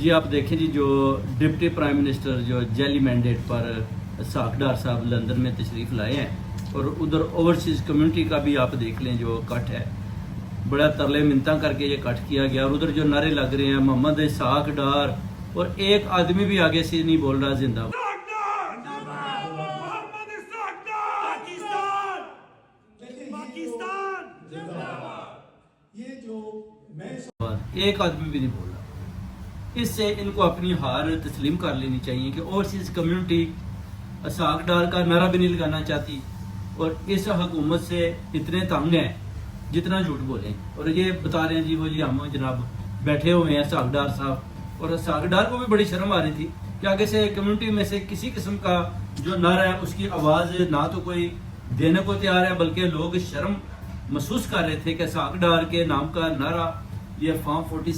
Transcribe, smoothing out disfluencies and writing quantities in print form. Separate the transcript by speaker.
Speaker 1: جی آپ دیکھیں جی جو ڈپٹی پرائم منسٹر جو جعلی مینڈیٹ پر اسحاق ڈار صاحب لندن میں تشریف لائے ہیں اور ادھر اوورسیز کمیونٹی کا بھی آپ دیکھ لیں جو کٹ ہے، بڑا ترلے منتاں کر کے یہ کٹ کیا گیا، اور ادھر جو نعرے لگ رہے ہیں محمد اسحاق ڈار، اور ایک آدمی بھی آگے سے نہیں بول رہا زندہ ایک آدمی بھی نہیں بول رہا۔ اس سے ان کو اپنی ہار تسلیم کر لینی چاہیے کہ اوورسیز کمیونٹی اسحاق ڈار کا نعرہ بھی نہیں لگانا چاہتی، اور اس حکومت سے اتنے تنگ ہیں جتنا جھوٹ بولیں، اور یہ بتا رہے ہیں جی وہ جی ہم جناب بیٹھے ہوئے ہیں اسحاق ڈار صاحب، اور اسحاق ڈار کو بھی بڑی شرم آ رہی تھی کہ آگے سے کمیونٹی میں سے کسی قسم کا جو نعرہ ہے اس کی آواز نہ تو کوئی دینے کو تیار ہے، بلکہ لوگ شرم محسوس کر رہے تھے کہ اسحاق ڈار کے نام کا نعرہ یہ فارم 46